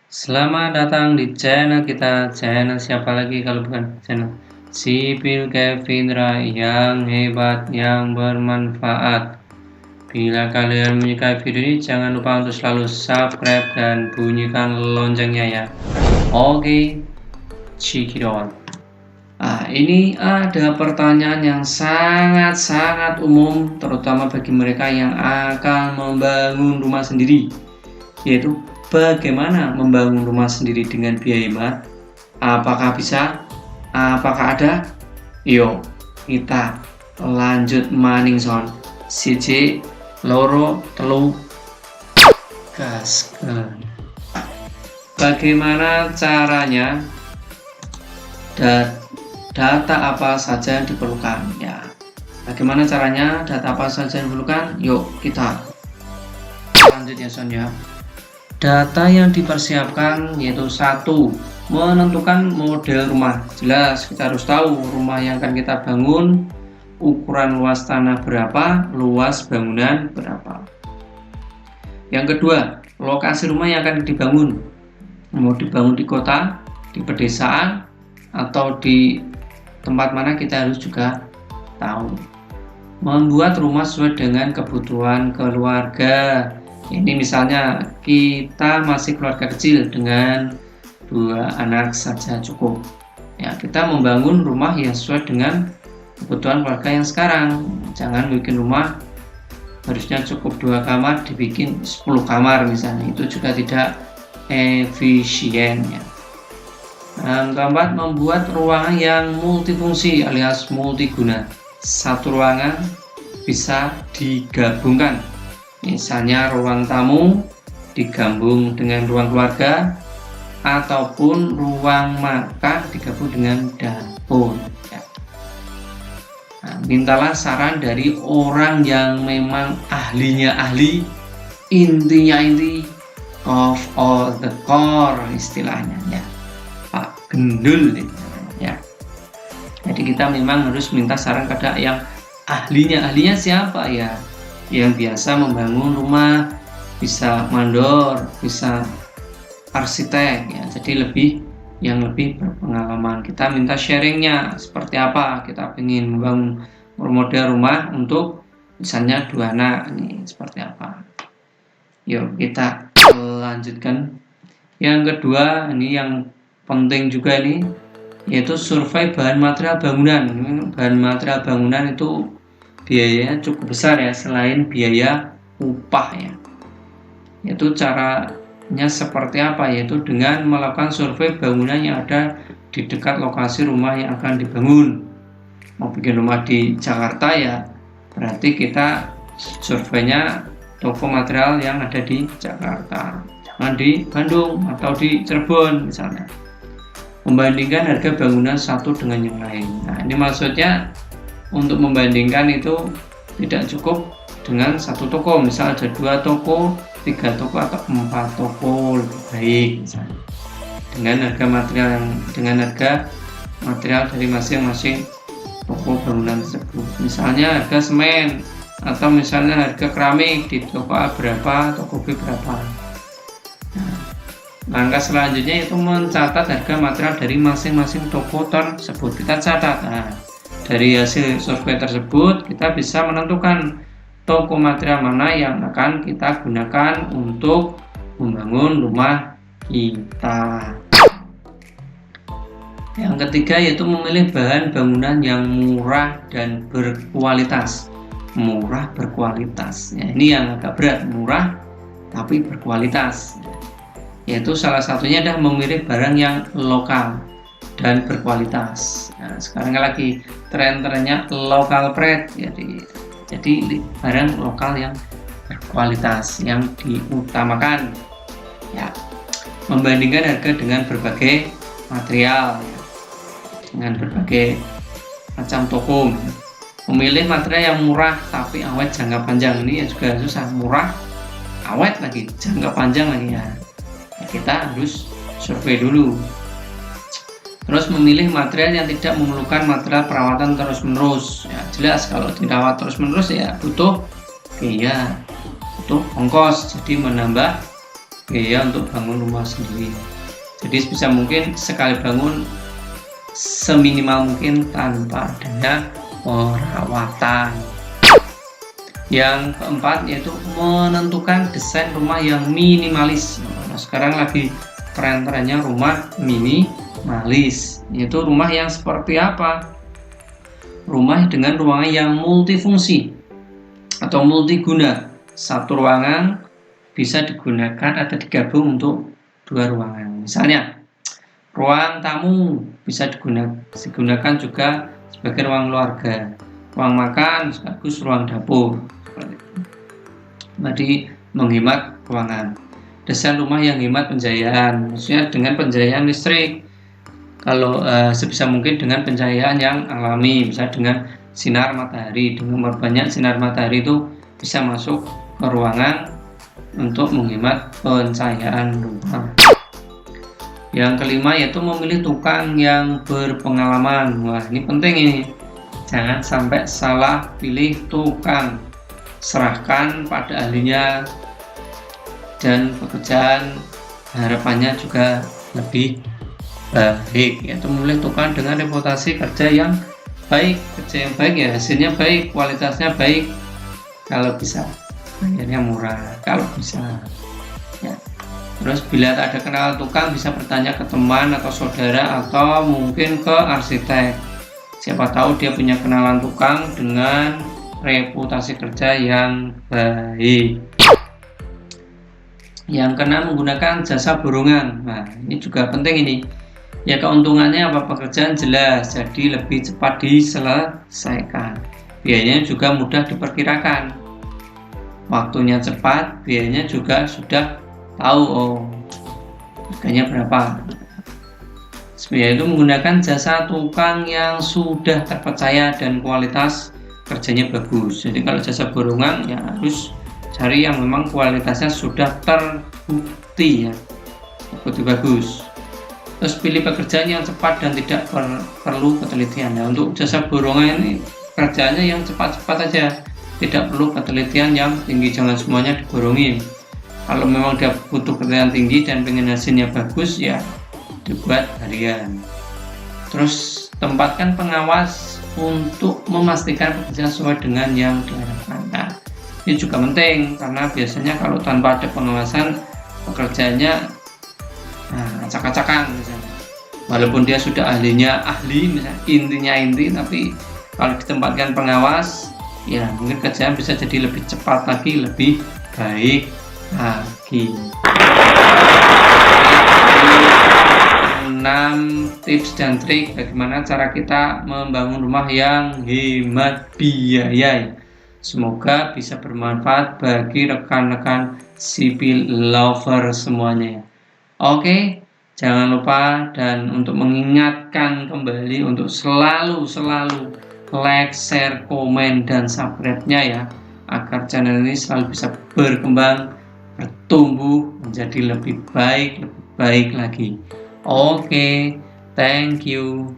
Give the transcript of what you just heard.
Selamat datang di channel kita. Channel siapa lagi kalau bukan channel Sipil Kevin Rai yang hebat, yang bermanfaat. Bila kalian menyukai video ini, jangan lupa untuk selalu subscribe dan bunyikan loncengnya ya. Oke, check it out. Ini ada pertanyaan yang sangat umum, terutama bagi mereka yang akan membangun rumah sendiri, yaitu bagaimana membangun rumah sendiri dengan biaya hemat? Apakah bisa? Apakah ada? Yuk kita lanjut maning son. Siji, loro, telu, gaskeun. Bagaimana caranya? Data apa saja yang diperlukan ya? Bagaimana caranya? Data apa saja yang diperlukan? Yuk kita lanjut ya son ya. Data yang dipersiapkan yaitu satu, menentukan model rumah. Jelas kita harus tahu rumah yang akan kita bangun, ukuran luas tanah berapa, luas bangunan berapa. Yang kedua, lokasi rumah yang akan dibangun. Mau dibangun di kota, di pedesaan, atau di tempat mana kita harus juga tahu. Membuat rumah sesuai dengan kebutuhan keluarga. Ini misalnya kita masih keluarga kecil dengan 2 anak saja cukup. Ya, kita membangun rumah yang sesuai dengan kebutuhan keluarga yang sekarang. Jangan bikin rumah harusnya cukup 2 kamar dibikin 10 kamar misalnya. Itu juga tidak efisien ya. Yang keempat, membuat ruangan yang multifungsi alias multiguna. Satu ruangan bisa digabungkan. Misalnya ruang tamu digabung dengan ruang keluarga, ataupun ruang makan digabung dengan dapur ya. Mintalah saran dari orang yang memang ahlinya ahli, intinya inti, of all the core istilahnya ya, Pak Gendul ya. Jadi kita memang harus minta saran kepada yang ahlinya siapa ya? Yang biasa membangun rumah, bisa mandor, bisa arsitek ya. Jadi yang lebih berpengalaman. Kita minta sharingnya seperti apa. Kita ingin membangun model rumah untuk misalnya 2 anak ini seperti apa. Yuk kita lanjutkan. Yang kedua, ini yang penting juga ini, yaitu survei bahan material bangunan. Bahan material bangunan itu biayanya cukup besar ya, selain biaya upah ya. Yaitu caranya seperti apa? Yaitu dengan melakukan survei bangunan yang ada di dekat lokasi rumah yang akan dibangun. Mau bikin rumah di Jakarta ya, berarti kita surveinya toko material yang ada di Jakarta, jangan di Bandung atau di Cirebon misalnya. Membandingkan harga bangunan satu dengan yang lain. Nah, ini maksudnya untuk membandingkan itu tidak cukup dengan satu toko, misal ada 2 toko, 3 toko atau 4 toko lebih baik misalnya. Dengan harga material dari masing-masing toko bangunan tersebut. Misalnya harga semen atau misalnya harga keramik di toko A berapa, toko B berapa. Nah, langkah selanjutnya itu mencatat harga material dari masing-masing toko tersebut. Kita catat. Nah, dari hasil survei tersebut kita bisa menentukan toko material mana yang akan kita gunakan untuk membangun rumah kita. Yang ketiga yaitu memilih bahan bangunan yang murah dan berkualitas. Murah berkualitas ya, ini yang agak berat, murah tapi berkualitas. Yaitu salah satunya adalah memilih barang yang lokal dan berkualitas. Nah, sekarang lagi tren-trennya local pride, jadi barang lokal yang berkualitas yang diutamakan ya. Membandingkan harga dengan berbagai material ya, dengan berbagai macam toko. Memilih material yang murah tapi awet jangka panjang, ini ya juga susah. Murah, awet lagi, jangka panjang lagi ya. Kita harus survei dulu. Terus memilih material yang tidak memerlukan material perawatan terus-menerus ya. Jelas kalau dirawat terus-menerus ya butuh biaya, butuh ongkos, jadi menambah biaya untuk bangun rumah sendiri. Jadi sebisa mungkin sekali bangun seminimal mungkin tanpa adanya perawatan. Yang keempat yaitu menentukan desain rumah yang minimalis. Nah, sekarang lagi tren-trennya rumah minimalis, yaitu rumah yang seperti apa? Rumah dengan ruangan yang multifungsi atau multiguna. Satu ruangan bisa digunakan atau digabung untuk dua ruangan. Misalnya ruang tamu bisa digunakan juga sebagai ruang keluarga, ruang makan sekaligus ruang dapur. Jadi menghemat ruangan. Desain rumah yang hemat pencahayaan, maksudnya dengan pencahayaan listrik. Kalau sebisa mungkin dengan pencahayaan yang alami, bisa dengan sinar matahari. Dengan memperbanyak sinar matahari itu bisa masuk ke ruangan untuk menghemat pencahayaan rumah. Yang kelima yaitu memilih tukang yang berpengalaman. Wah, ini penting ini. Jangan sampai salah pilih tukang. Serahkan pada ahlinya, dan pekerjaan harapannya juga lebih baik, yaitu memilih tukang dengan reputasi kerja yang baik. Kerja yang baik ya hasilnya baik, kualitasnya baik, kalau bisa bayarnya murah kalau bisa ya. Terus bila tak ada kenal tukang, bisa bertanya ke teman atau saudara atau mungkin ke arsitek. Siapa tahu dia punya kenalan tukang dengan reputasi kerja yang baik. Yang keenam, menggunakan jasa borongan. Nah, ini juga penting ini. Ya, keuntungannya apa? Pekerjaan jelas, jadi lebih cepat diselesaikan. Biayanya juga mudah diperkirakan. Waktunya cepat, biayanya juga sudah tahu harganya berapa. Sebenarnya itu menggunakan jasa tukang yang sudah terpercaya dan kualitas kerjanya bagus. Jadi kalau jasa borongan ya harus cari yang memang kualitasnya sudah terbukti ya, terbukti bagus. Terus pilih pekerjaan yang cepat dan tidak perlu ketelitian. Nah, untuk jasa borongan ini kerjanya yang cepat-cepat aja, tidak perlu ketelitian yang tinggi, jangan semuanya diborongin. Kalau memang dia butuh ketelitian tinggi dan pengen hasilnya bagus ya dibuat harian. Terus tempatkan pengawas untuk memastikan pekerjaan sesuai dengan yang diharapkan. Nah, ini juga penting karena biasanya kalau tanpa ada pengawasan pekerjaannya acak-acakan misalnya. Walaupun dia sudah ahlinya ahli, misalnya intinya inti, tapi kalau ditempatkan pengawas ya mungkin kerjaan bisa jadi lebih cepat lagi, lebih baik lagi. 6 tips dan trik bagaimana cara kita membangun rumah yang hemat biaya. Semoga bisa bermanfaat bagi rekan-rekan sipil lover semuanya. Oke, jangan lupa dan untuk mengingatkan kembali untuk selalu like, share, komen, dan subscribe-nya ya, agar channel ini selalu bisa berkembang, bertumbuh menjadi lebih baik lagi. Oke, thank you.